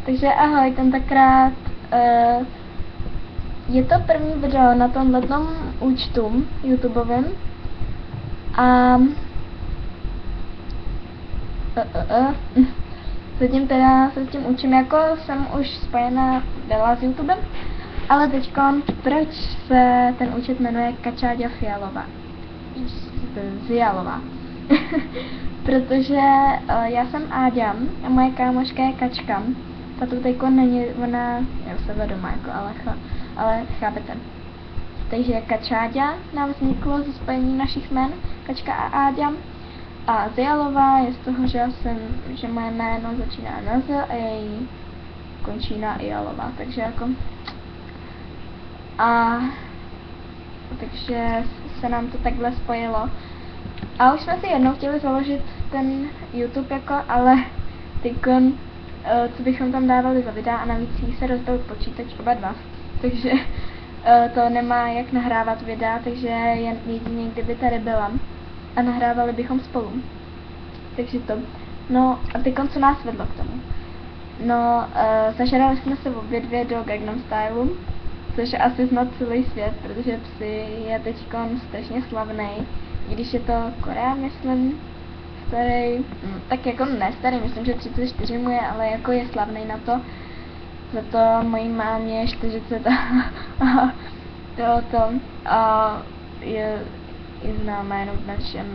Takže ahoj, tentokrát je to první video na tomhletom účtu YouTubeovém a zatím teda se s tím učím, jako jsem už spojená byla s YouTubem, ale teďkon proč se ten účet jmenuje Kačáďa Fialová? Zialová. Protože já jsem Áďa a moje kámoška je Kačka. Ta tu teďko není, ona je u sebe doma, jako, ale chápete. Takže Kačáďa nám vzniklo ze spojení našich jmen, Kačka a Áďa. A Zialová je z toho, že moje jméno začíná na Z a její končí na Ialová, takže jako... Takže se nám to takhle spojilo. A už jsme si jednou chtěli založit ten YouTube, jako, ale teďkon, co bychom tam dávali za videa, a navíc jí se rozbil počítač oba dva. Takže to nemá jak nahrávat videa, takže jen jedině kdyby tady byla a nahrávali bychom spolu. Takže to. No a teďkon co nás vedlo k tomu? No, zažrali jsme se obě dvě do Gangnam Stylu, což je asi snad celý svět, protože Psy je teďkon strašně slavný. I když je to Korea, myslím, starý, tak jako ne starý, myslím, že 34 mu je, ale jako je slavný na to. Za to mojí mámě je 40 a je známá jenom v našem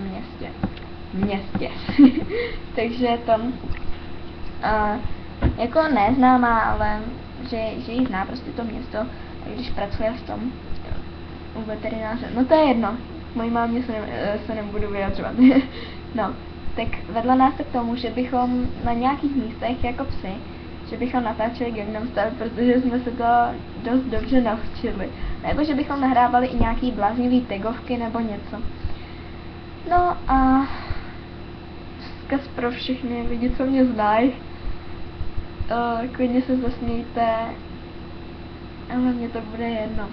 městě. Takže to jako neznámá, ale že jí zná prostě to město, a když pracuje v tom u veterináře. No to je jedno, mojí mámě se nebudu vyjadřovat. No, tak vedla nás to k tomu, že bychom na nějakých místech jako Psy, že bychom natáčeli Gangnam Style, protože jsme se to dost dobře naučili. Nebo že bychom nahrávali i nějaký bláznivý tagovky nebo něco. No a vzkaz pro všechny lidi, co mě znají. Klidně se zasmějte, ale mně to bude jedno.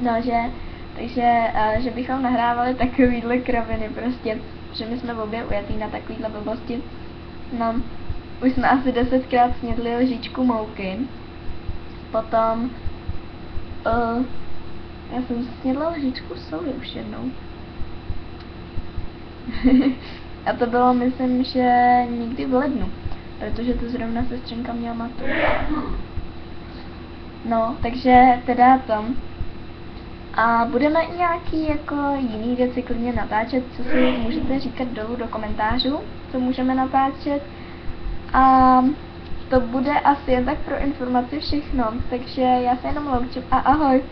No, takže bychom nahrávali takovýhle kraviny prostě, že my jsme obě ujatý na takovýhle blbosti. No, už jsme asi 10krát snědli lžičku mouky. Potom, já jsem snědla lžičku soli už jednou. A to bylo, myslím, že někdy v lednu, protože to zrovna sestřenka měla maturu. No, takže teda to. A budeme nějaký jako jiný věci klidně natáčet, co si můžete říkat dolů do komentářů, co můžeme natáčet. A to bude asi jen tak pro informaci všechno, takže já se jenom loučím a ahoj.